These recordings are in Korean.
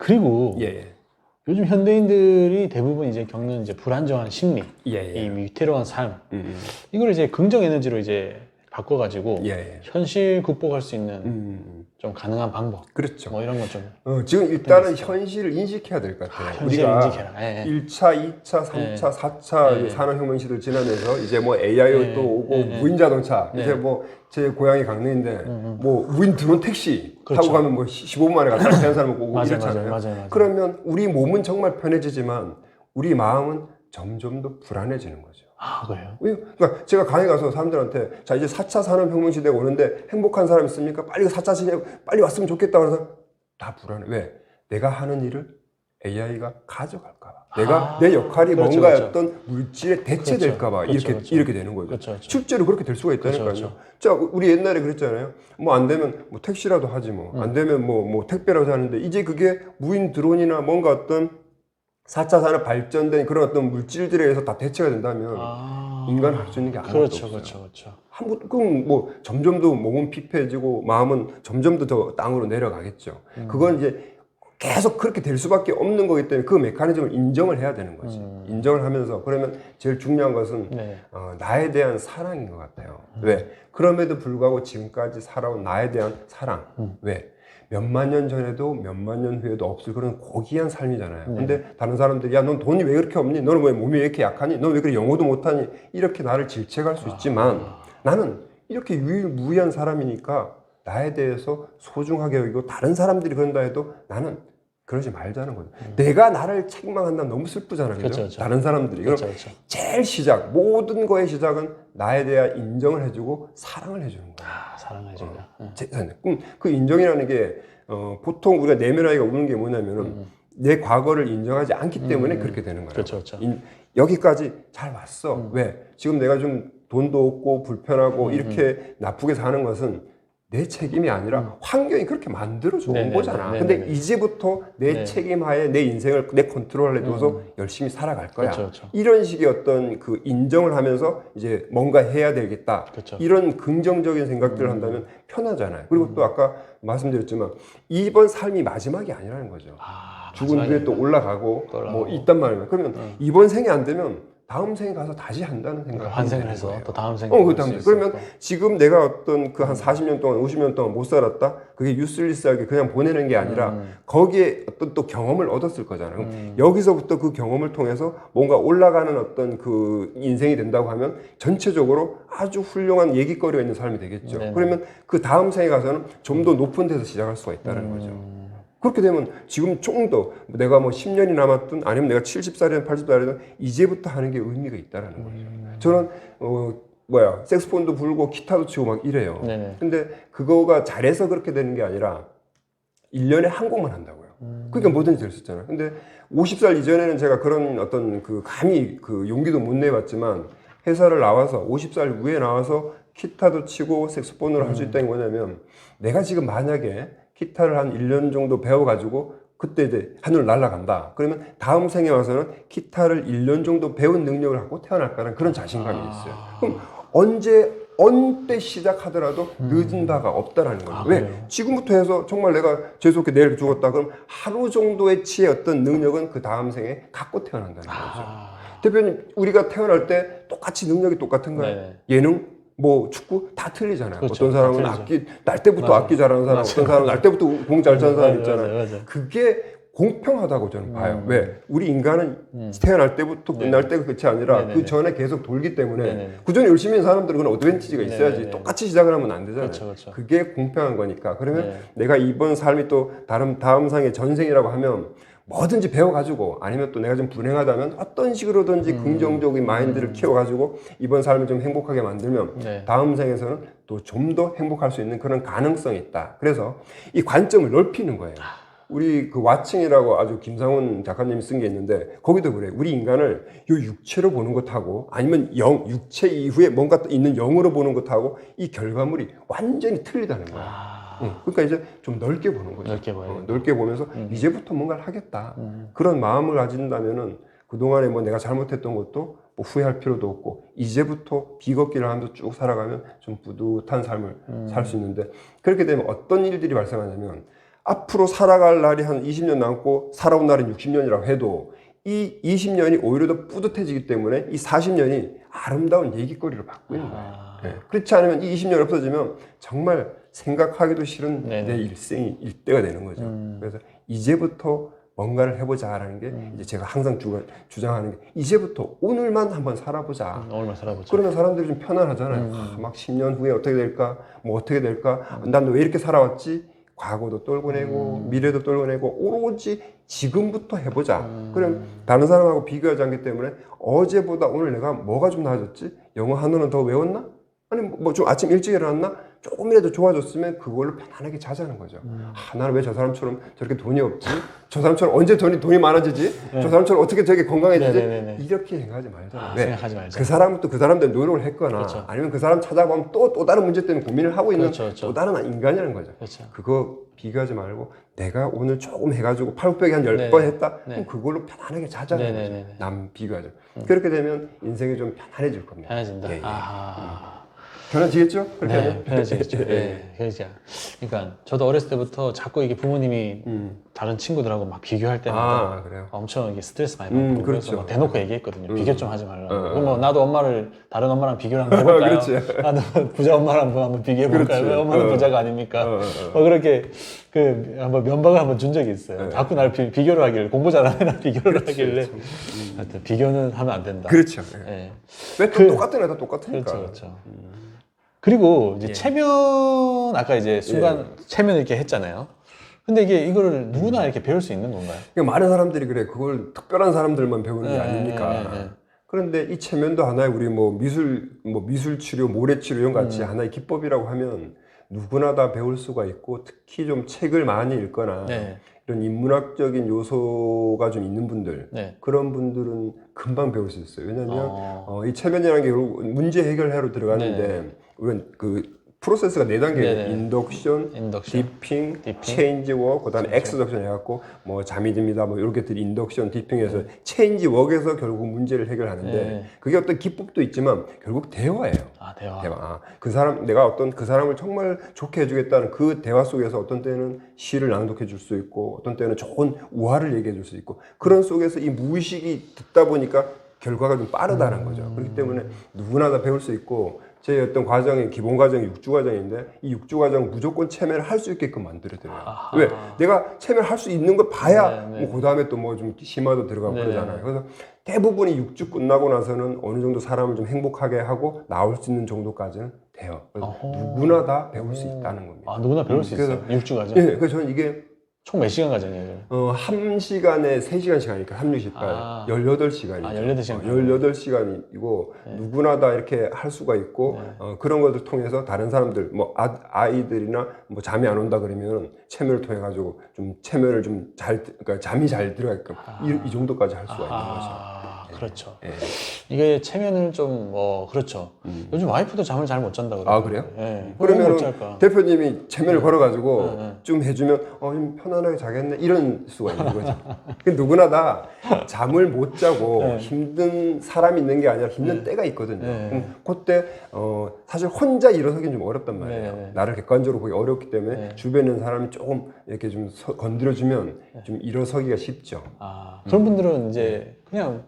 그리고 예, 예. 요즘 현대인들이 대부분 이제 겪는 이제 불안정한 심리, 예, 예. 이 위태로운 삶, 음, 이걸 이제 긍정 에너지로 이제 바꿔가지고 예, 예. 현실 극복할 수 있는 좀 가능한 방법, 그렇죠. 뭐 이런 것 좀. 지금 일단은 현실을 인식해야 될 것 같아요. 현실을 우리가 인식해라. 예, 예. 1차, 2차, 3차, 4차 예. 산업혁명 시대를 지나면서 이제 뭐 AI 또 오고 무인 자동차 이제 뭐 제 고향이 강릉인데 뭐 무인 드론 택시 그렇죠. 타고 가면 뭐 15분 만에 갔다 대한 사람 오고 맞아요, 이렇잖아요. 맞아요. 그러면 우리 몸은 정말 편해지지만 우리 마음은 점점 더 불안해지는 거죠. 아, 그래요? 그러니까 제가 강의 가서 사람들한테 자 이제 4차 산업혁명 시대가 오는데 행복한 사람 있습니까? 빨리 4차 시대 빨리 왔으면 좋겠다 그래서 다 불안해. 왜? 내가 하는 일을 AI가 가져갈까 봐. 내가 내 역할이 그렇죠, 뭔가 그렇죠. 어떤 물질에 대체될까 봐 이렇게 되는 거죠. 그렇죠. 실제로 그렇게 될 수가 있다니까요. 그렇죠. 자, 우리 옛날에 그랬잖아요. 뭐 안 되면 뭐 택시라도 하지 뭐. 안 되면 뭐 택배라도 하는데 이제 그게 무인 드론이나 뭔가 어떤 4차 산업 발전된 그런 어떤 물질들에 의해서 다 대체가 된다면 인간 할 수 있는 게 아무것도 없어요. 그렇죠. 뭐 점점 더 몸은 피폐해지고 마음은 점점 더 땅으로 내려가겠죠. 그건 이제 계속 그렇게 될 수밖에 없는 거기 때문에 그 메커니즘을 인정을 해야 되는 거지. 인정을 하면서 그러면 제일 중요한 것은 나에 대한 사랑인 것 같아요. 왜? 그럼에도 불구하고 지금까지 살아온 나에 대한 사랑. 왜? 몇만 년 전에도 몇만 년 후에도 없을 그런 고귀한 삶이잖아요. 근데 다른 사람들이 야, 넌 돈이 왜 그렇게 없니? 너는 왜 몸이 왜 이렇게 약하니? 넌 왜 그렇게 영어도 못하니? 이렇게 나를 질책할 수 있지만 나는 이렇게 유일무이한 사람이니까 나에 대해서 소중하게 여기고 다른 사람들이 그런다 해도 나는 그러지 말자는 거죠. 내가 나를 책망한다면 너무 슬프잖아요. 그죠? 다른 사람들이. 그럼 제일 시작, 모든 거의 시작은 나에 대한 인정을 해주고 사랑을 해주는 거예요. 사랑해준다. 그 인정이라는 게 보통 우리가 내면아이가 우는 게 뭐냐면은 내 과거를 인정하지 않기 때문에 그렇게 되는 거예요. 그렇죠. 여기까지 잘 왔어. 왜? 지금 내가 좀 돈도 없고 불편하고 이렇게 나쁘게 사는 것은 내 책임이 아니라 환경이 그렇게 만들어 준 거잖아. 근데 이제부터 내 책임하에 내 인생을 내 컨트롤에 둬서 열심히 살아갈 거야. 그렇죠. 이런 식의 어떤 그 인정을 하면서 이제 뭔가 해야 되겠다. 이런 긍정적인 생각들을 한다면 편하잖아요. 그리고 또 아까 말씀드렸지만 이번 삶이 마지막이 아니라는 거죠. 죽은 뒤에 또 올라가고 뭐 있단 말이에요. 그러면 이번 생이 안 되면 다음 생에 가서 다시 한다는 생각을 환생을 해서 또 다음 생에 그러면 지금 내가 어떤 그 한 40년 동안 50년 동안 못 살았다 그게 유슬리스하게 그냥 보내는 게 아니라 거기에 어떤 또 경험을 얻었을 거잖아요. 여기서부터 그 경험을 통해서 뭔가 올라가는 어떤 그 인생이 된다고 하면 전체적으로 아주 훌륭한 얘기거리가 있는 삶이 되겠죠. 그러면 그 다음 생에 가서는 좀 더 높은 데서 시작할 수가 있다는 거죠. 그렇게 되면 지금 좀 더 내가 뭐 10년이 남았든 아니면 내가 70살이든 80살이든 이제부터 하는 게 의미가 있다라는 거죠. 저는 색스폰도 불고 기타도 치고 막 이래요. 근데 그거가 잘해서 그렇게 되는 게 아니라 1년에 한 곡만 한다고요. 그러니까 뭐든지 될 수 있잖아요. 근데 50살 이전에는 제가 그런 어떤 그 감히 그 용기도 못 내봤지만 회사를 나와서 50살 후에 나와서 기타도 치고 색소폰으로 할 수 있다는 게 뭐냐면 내가 지금 만약에 기타를 한 1년 정도 배워가지고 그때 이제 하늘을 날아간다. 그러면 다음 생에 와서는 기타를 1년 정도 배운 능력을 갖고 태어날 거라는 그런 자신감이 있어요. 그럼 언제 시작하더라도 늦은 바가 없다라는 거예요. 왜? 지금부터 해서 정말 내가 재수없게 내일 죽었다. 그럼 하루 정도의 치의 어떤 능력은 그 다음 생에 갖고 태어난다는 거죠. 대표님, 우리가 태어날 때 똑같이 능력이 똑같은가요? 예능? 뭐 축구 다 틀리잖아요. 어떤 사람은 날 때부터 악기 잘하는 사람, 어떤 사람은 날 때부터 공 잘 차는 사람 있잖아요. 그게 공평하다고 저는 봐요. 왜? 우리 인간은 태어날 때부터 끝날 때가 끝이 아니라 그 전에 계속 돌기 때문에 그 전에 열심히 하는 사람들은 그런 어드밴티지가 있어야지 똑같이 시작을 하면 안 되잖아요. 그게 공평한 거니까. 그러면 내가 이번 삶이 또 다음 상의 전생이라고 하면 뭐든지 배워가지고 아니면 또 내가 좀 불행하다면 어떤 식으로든지 긍정적인 마인드를 키워가지고 이번 삶을 좀 행복하게 만들면 다음 생에서는 또 좀 더 행복할 수 있는 그런 가능성이 있다. 그래서 이 관점을 넓히는 거예요. 우리 그 와칭이라고 아주 김상훈 작가님이 쓴 게 있는데 거기도 그래요. 우리 인간을 요 육체로 보는 것하고 아니면 육체 이후에 뭔가 또 있는 영으로 보는 것하고 이 결과물이 완전히 틀리다는 거야. 그러니까 이제 좀 넓게 보는 거죠. 넓게 보면서 이제부터 뭔가를 하겠다. 그런 마음을 가진다면은 그동안에 뭐 내가 잘못했던 것도 뭐 후회할 필요도 없고 이제부터 비걷기를 하면서 쭉 살아가면 좀 뿌듯한 삶을 살 수 있는데 그렇게 되면 어떤 일들이 발생하냐면 앞으로 살아갈 날이 한 20년 남고 살아온 날은 60년이라고 해도 이 20년이 오히려 더 뿌듯해지기 때문에 이 40년이 아름다운 얘기거리로 바뀌는 거예요. 네. 그렇지 않으면 이 20년 없어지면 정말 생각하기도 싫은 네네. 내 일생이 일대가 되는 거죠. 그래서 이제부터 뭔가를 해보자라는 게 이제 제가 항상 주장하는 게 이제부터 오늘만 한번 살아보자. 오늘만 살아보자. 그러면 사람들이 좀 편안하잖아요. 막 10년 후에 어떻게 될까? 뭐 어떻게 될까? 난 왜 이렇게 살아왔지? 과거도 떨궈내고 미래도 떨궈내고 오로지 지금부터 해보자. 그럼 다른 사람하고 비교하지 않기 때문에 어제보다 오늘 내가 뭐가 좀 나아졌지? 영어 한어는 더 외웠나? 아니 뭐 좀 아침 일찍 일어났나? 조금이라도 좋아졌으면 그걸로 편안하게 자자는 거죠. 아, 나는 왜 저 사람처럼 저렇게 돈이 없지? 저 사람처럼 언제 돈이 많아지지? 저 사람처럼 어떻게 저렇게 건강해지지? 네네네네. 이렇게 생각하지 말잖아요. 생각하지 말자. 그 사람은 또 그 사람들 노력을 했거나 그렇죠. 아니면 그 사람 찾아보면 또 다른 문제 때문에 고민을 하고 있는 그렇죠. 또 다른 인간이라는 거죠. 그렇죠. 그거 비교하지 말고 내가 오늘 조금 해가지고 팔굽혀펴기 한 10번 네네. 했다? 네. 그럼 그걸로 편안하게 자자는 네네네네. 거죠. 남 비교하죠. 그렇게 되면 인생이 좀 편안해질 겁니다. 편해진다. 예, 예. 아하. 편해지겠죠? 그렇게 네, 하면? 편해지겠죠. 네, 그렇죠. 그러니까 저도 어렸을 때부터 자꾸 이게 부모님이 다른 친구들하고 막 비교할 때마다 아, 그래요? 엄청 이게 스트레스 많이 받고 그렇죠. 그래서 막 대놓고 얘기했거든요. 비교 좀 하지 말라고. 그럼 뭐 나도 엄마를 다른 엄마랑 비교를 한번 해볼까요? 그렇지. 나도 부자 엄마랑 한번 비교해볼까요? 그렇지. 왜 엄마는 부자가 아닙니까? 뭐 그렇게 그 한번 면박을 한번 준 적이 있어요. 자꾸 나를 비교를 하길래 공부 잘하는 애랑 비교를 하길래 하여튼 비교는 하면 안 된다. 그렇죠. 네. 왜 똑같은 애다 똑같으니까. 그렇죠. 그리고 이제 예. 체면 아까 이제 순간 체면 이렇게 했잖아요. 근데 이거를 누구나 이렇게 배울 수 있는 건가요? 그러니까 많은 사람들이 그래 그걸 특별한 사람들만 배우는 게 네, 아닙니까? 네, 네. 그런데 이 체면도 하나의 우리 뭐 미술 치료, 모래 치료 이런 같이 하나의 기법이라고 하면 누구나 다 배울 수가 있고 특히 좀 책을 많이 읽거나 네. 이런 인문학적인 요소가 좀 있는 분들 네. 그런 분들은 금방 배울 수 있어요. 왜냐하면 이 체면이라는 게 결국 문제 해결하러 들어가는데 우리는 그 프로세스가 4단계예요. 네네. 인덕션, 디핑, 체인지 워크, 그다음에 엑스덕션 해갖고 뭐 잠이 듭니다. 뭐 이렇게 들 인덕션, 디핑해서 체인지 워크에서 결국 문제를 해결하는데 네. 그게 어떤 기법도 있지만 결국 대화예요. 아, 대화. 대화. 그 사람 내가 어떤 그 사람을 정말 좋게 해주겠다는 그 대화 속에서 어떤 때는 시를 낭독해 줄 수 있고 어떤 때는 좋은 우화를 얘기해 줄 수 있고 그런 속에서 이 무의식이 듣다 보니까 결과가 좀 빠르다는 거죠. 그렇기 때문에 누구나 다 배울 수 있고 제 어떤 과정이 기본 과정이 6주 과정인데 이 6주 과정 무조건 체면을 할 수 있게끔 만들어드려요. 왜? 내가 체면을 할 수 있는 걸 봐야 뭐 그 다음에 또 뭐 좀 심화도 들어가고 그러잖아요. 그래서 대부분이 6주 끝나고 나서는 어느 정도 사람을 좀 행복하게 하고 나올 수 있는 정도까지는 돼요. 그래서 누구나 다 배울 수 있다는 겁니다. 아, 누구나 배울 수 그래서 있어요? 6주가죠? 예, 그래서 저는 이게 총 몇 시간 과정이에요? 1시간에 3시간씩 하니까 3, 6, 18, 18시간이죠. 18시간. 18시간이고 누구나 다 이렇게 할 수가 있고 그런 것을 통해서 다른 사람들 뭐 아이들이나 뭐 잠이 안 온다 그러면 체면을 통해 가지고 좀 체면을 좀 잘 그러니까 잠이 잘 들어가게끔 이 정도까지 할 수가 있는 거죠. 그렇죠. 예. 이게 체면을 좀 그렇죠. 요즘 와이프도 잠을 잘 못 잔다 그래요. 아, 그래요? 예. 그러면 못 잘까? 대표님이 체면을 걸어가지고 좀 해주면 좀 편안하게 자겠네 이런 수가 있는 거죠. 그 누구나 다 잠을 못 자고 힘든 사람이 있는 게 아니라 힘든 때가 있거든요. 그럼 그때 사실 혼자 일어서기는 좀 어렵단 말이에요. 나를 객관적으로 보기 어렵기 때문에 주변에 있는 사람이 조금 이렇게 좀 건드려주면 좀 일어서기가 쉽죠. 그런 분들은 이제 그냥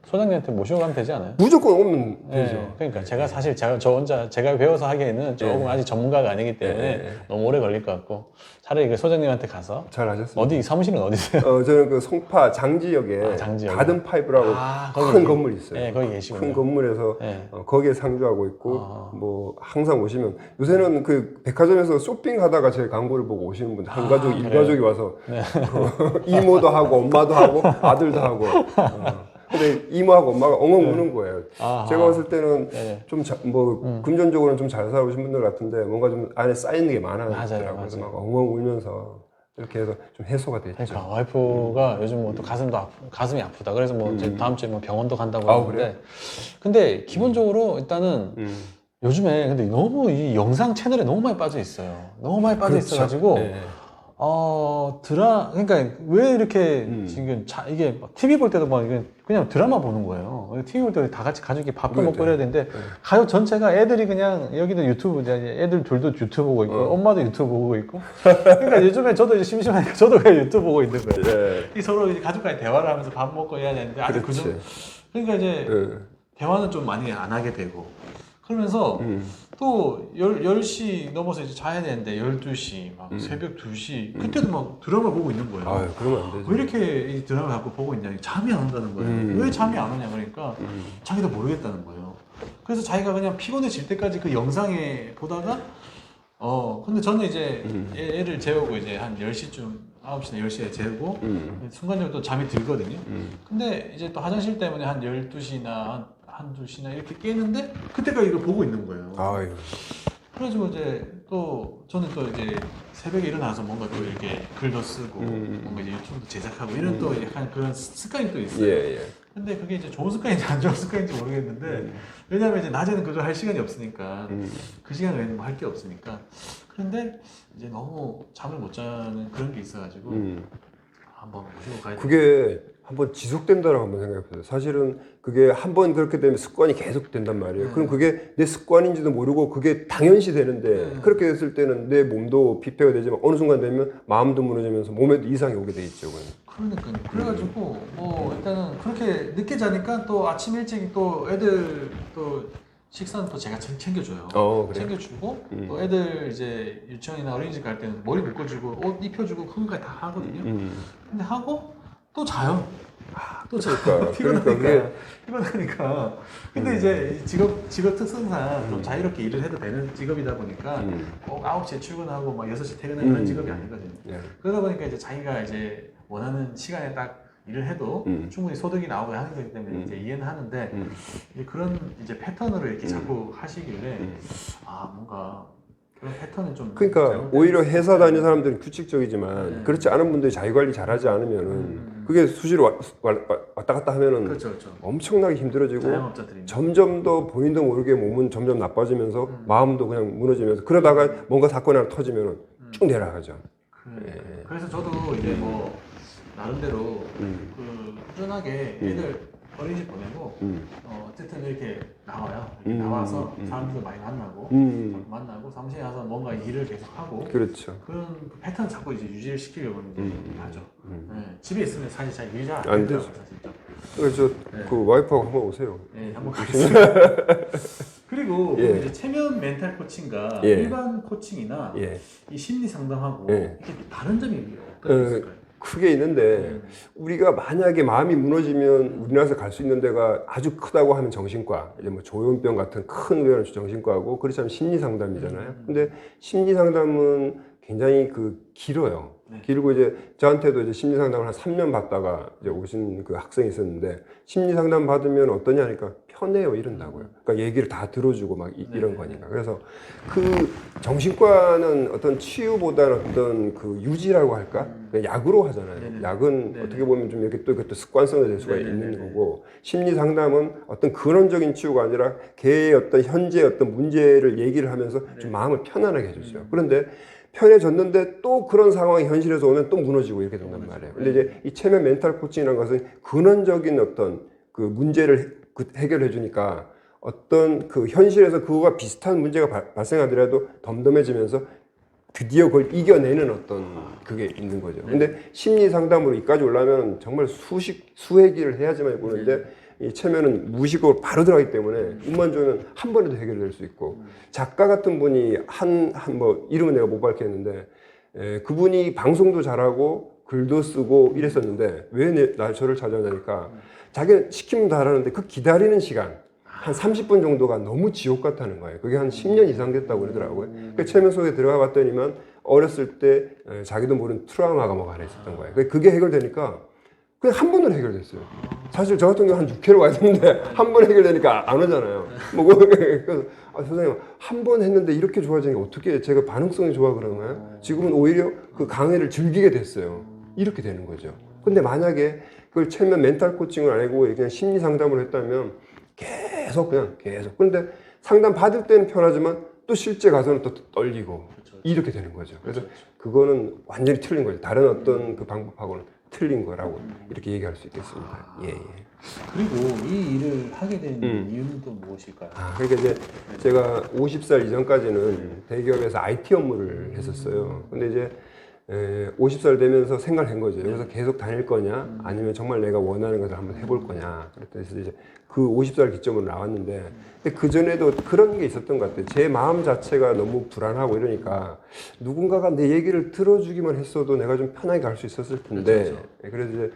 소장님한테 모시고 가면 되지 않아요? 무조건 오면 되죠. 네, 그러니까 제가 사실 저 혼자 제가 배워서 하기에는 조금 아직 전문가가 아니기 때문에 너무 오래 걸릴 것 같고 차라리 그 소장님한테 가서 잘 하셨습니다. 어디 사무실은 어디세요? 저는 그 송파 장지역에 장지역에. 가든 파이브라고 큰 거기, 건물이 있어요. 네, 거기 계시고요. 큰 건물에서 네. 거기에 상주하고 있고 뭐 항상 오시면 요새는 그 백화점에서 쇼핑하다가 제 광고를 보고 오시는 분들 한 가족 일가족이 와서 그 이모도 하고 엄마도 하고 아들도 하고 근데 이모하고 엄마가 엉엉 우는 거예요. 제가 봤을 때는 좀 뭐 금전적으로는 좀 잘 살아오신 분들 같은데 뭔가 좀 안에 쌓이는 게 많아더라고요. 그래서 막 엉엉 울면서 이렇게 해서 좀 해소가 됐죠. 그러니까 와이프가 요즘 뭐 또 가슴이 아프다. 그래서 뭐 이제 다음 주에 뭐 병원도 간다고 하는데. 그래요? 근데 기본적으로 일단은 요즘에 근데 너무 이 영상 채널에 너무 많이 빠져 있어요. 너무 많이 빠져 그렇죠. 있어가지고. 네. 그러니까 왜 이렇게 지금 이게 TV 볼 때도 막 그냥 드라마 보는 거예요. 팀원들 다 같이 가족이 밥도 먹고 그래. 이래야 되는데 가족 전체가 애들이 그냥 여기도 유튜브 이제 애들 둘도 유튜브 보고 있고 엄마도 유튜브 보고 있고 그러니까 요즘에 저도 이제 심심하니까 저도 그냥 유튜브 보고 있는 거예요. 이 서로 이제 가족과의 대화를 하면서 밥 먹고 해야 되는데 아직 그렇지. 그러니까 이제 대화는 좀 많이 안 하게 되고 그러면서 또 10시 넘어서 이제 자야 되는데 12시 막 새벽 2시 그때도 막 드라마 보고 있는 거예요. 아유, 그러면 안 되지. 왜 이렇게 이 드라마 갖고 보고 있냐 잠이 안 온다는 거예요. 왜 잠이 안 오냐 그러니까 자기도 모르겠다는 거예요. 그래서 자기가 그냥 피곤해질 때까지 그 영상에 보다가 근데 저는 이제 애를 재우고 이제 한 10시쯤 9시나 10시에 재우고 순간적으로 또 잠이 들거든요. 근데 이제 또 화장실 때문에 한 12시나 한 2시나 이렇게 깨는데 그때까지 이걸 보고 있는 거예요. 아유. 그래가지고 이제 또 저는 또 이제 새벽에 일어나서 뭔가 또 이렇게 글도 쓰고 뭔가 이제 유튜브도 제작하고 이런 또 약간 그런 습관이 또 있어요. 예. 근데 그게 이제 좋은 습관인지 안 좋은 습관인지 모르겠는데 왜냐면 이제 낮에는 그걸 할 시간이 없으니까 그 시간 외에는 뭐 할 게 없으니까 그런데 이제 너무 잠을 못 자는 그런 게 있어가지고 한번 모시고 가야 돼. 그게 한번 지속된다라고 한번 생각해보세요. 사실은 그게 한번 그렇게 되면 습관이 계속 된단 말이에요. 그럼 그게 내 습관인지도 모르고 그게 당연시 되는데 그렇게 됐을 때는 내 몸도 피폐가 되지만 어느 순간 되면 마음도 무너지면서 몸에도 이상이 오게 돼 있죠. 그러니까요. 그래가지고 뭐 일단은 그렇게 늦게 자니까 또 아침 일찍 또 애들 또 식사는 또 제가 챙겨줘요. 그래요? 챙겨주고 또 애들 이제 유치원이나 어린이집 갈 때는 머리 묶어주고 옷 입혀주고 그런 거 다 하거든요. 근데 하고 또 자요. 또 자요. 피곤하니까. 근데 이제 직업 특성상 좀 자유롭게 일을 해도 되는 직업이다 보니까 꼭 9시에 출근하고 막 6시 퇴근하는 그런 직업이 아니거든요. 그러다 보니까 이제 자기가 이제 원하는 시간에 딱 일을 해도 충분히 소득이 나오고 하는 거기 때문에 이제 이해는 하는데 이제 그런 이제 패턴으로 이렇게 자꾸 하시길래 뭔가 그런 패턴은 좀 그러니까 오히려 회사 다니는 사람들은 규칙적이지만 그렇지 않은 분들이 자기 관리 잘하지 않으면은 그게 수시로 왔다 갔다 하면은 그렇죠. 엄청나게 힘들어지고 자영업자들이 점점 더 본인도 모르게 몸은 점점 나빠지면서 마음도 그냥 무너지면서 그러다가 뭔가 사건이 하나 터지면은 쭉 내려가죠. 그래서 저도 이제 뭐 나름대로 꾸준하게 애들 어린이집 보내고 어쨌든 이렇게 나와요. 이렇게 나와서 사람들도 많이 만나고 사무실에 가서 뭔가 일을 계속 하고 그렇죠. 그런 패턴 자꾸 이제 유지를 시키려고 하죠. 집에 있으면 사실 잘 일이 잘 안 안 되죠. 되죠. 그래서 그 와이프하고 한번 오세요. 네, 한번 가겠습니다. 그리고 이제 체면 멘탈 코칭과 일반 코칭이나 이 심리 상담하고 이렇게 다른 점이 어떤 게 있을까요? 크게 있는데 우리가 만약에 마음이 무너지면 우리나라에서 갈 수 있는 데가 아주 크다고 하면 정신과, 이제 뭐 조현병 같은 큰 의원은 정신과고 그렇지 않으면 심리 상담이잖아요. 근데 심리 상담은 굉장히 길어요. 길고 이제 저한테도 이제 심리 상담을 한 3년 받다가 이제 오신 그 학생이 있었는데 심리 상담 받으면 어떠냐 하니까 편해요 이런다고요. 그러니까 얘기를 다 들어주고 막 이런 거니까. 그래서 그 정신과는 어떤 치유보다는 어떤 그 유지라고 할까? 약으로 하잖아요. 약은 어떻게 보면 좀 이렇게 또 이것도 습관성이 될 수가 있는 거고 심리 상담은 어떤 근원적인 치유가 아니라 걔의 어떤 현재 어떤 문제를 얘기를 하면서 좀 마음을 편안하게 해주죠. 그런데 편해졌는데 또 그런 상황이 현실에서 오면 또 무너지고 이렇게 된단 말이에요. 근데 이제 이 체면 멘탈 코칭이라는 것은 근원적인 어떤 그 문제를 해결해 주니까 어떤 그 현실에서 그거가 비슷한 문제가 발생하더라도 덤덤해지면서 드디어 그걸 이겨내는 어떤 그게 있는 거죠. 근데 심리 상담으로 이까지 올라면 정말 수백 일을 해야지만 보는데 이 체면은 무의식으로 바로 들어가기 때문에 운만 좋으면 한 번에도 해결될 수 있고 작가 같은 분이 뭐 이름은 내가 못 밝혔는데 그분이 방송도 잘하고 글도 쓰고 이랬었는데 왜 저를 찾아오니까 자기는 시키면 다 하라는데 그 기다리는 시간 한 30분 정도가 너무 지옥 같다는 거예요. 그게 한 10년 이상 됐다고 그러더라고요. 그 체면 속에 들어가 봤더니만 어렸을 때 자기도 모르는 트라우마가 뭐가 하나 있었던 거예요. 그게 해결되니까 그냥 한 번으로 해결됐어요. 사실 저 같은 경우 한 6회로 와야 되는데 한 번 해결되니까 안 오잖아요. 그래서 선생님 한 번 했는데 이렇게 좋아지는 게 어떻게 제가 반응성이 좋아 그러는 거예요? 지금은 오히려 그 강의를 즐기게 됐어요. 이렇게 되는 거죠. 근데 만약에 그걸 체면 멘탈 코칭을 안 하고 그냥 심리 상담을 했다면 계속. 그런데 상담 받을 때는 편하지만 또 실제 가서는 또 떨리고 이렇게 되는 거죠. 그래서 그거는 완전히 틀린 거죠. 다른 어떤 그 방법하고는 틀린 거라고 이렇게 얘기할 수 있겠습니다. 예, 예. 그리고 이 일을 하게 된 이유는 또 무엇일까요? 그러니까 이제 제가 50살 이전까지는 대기업에서 IT 업무를 했었어요. 근데 이제 50살 되면서 생각한 거죠. 여기서 계속 다닐 거냐, 아니면 정말 내가 원하는 것을 한번 해볼 거냐. 그래서 이제 그 50살 기점으로 나왔는데, 그 전에도 그런 게 있었던 것 같아요. 제 마음 자체가 너무 불안하고 이러니까 누군가가 내 얘기를 들어주기만 했어도 내가 좀 편하게 갈 수 있었을 텐데, 그래서 이제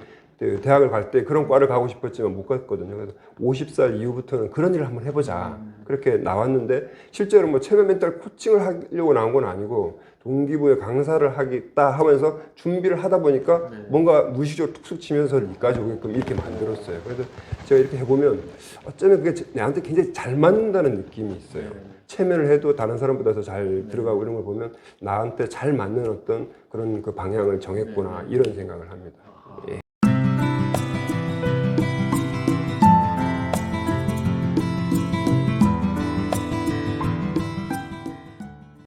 대학을 갈 때 그런 과를 가고 싶었지만 못 갔거든요. 그래서 50살 이후부터는 그런 일을 한번 해보자. 그렇게 나왔는데, 실제로 뭐 체면 멘탈 코칭을 하려고 나온 건 아니고, 동기부여 강사를 하겠다 하면서 준비를 하다 보니까 뭔가 무의식적으로 툭툭 치면서 이까지 오게끔 이렇게 만들었어요. 그래서 제가 이렇게 해보면 어쩌면 그게 내한테 굉장히 잘 맞는다는 느낌이 있어요. 체면을 해도 다른 사람보다 더 잘 들어가고 이런 걸 보면 나한테 잘 맞는 어떤 그런 그 방향을 정했구나 이런 생각을 합니다. 예.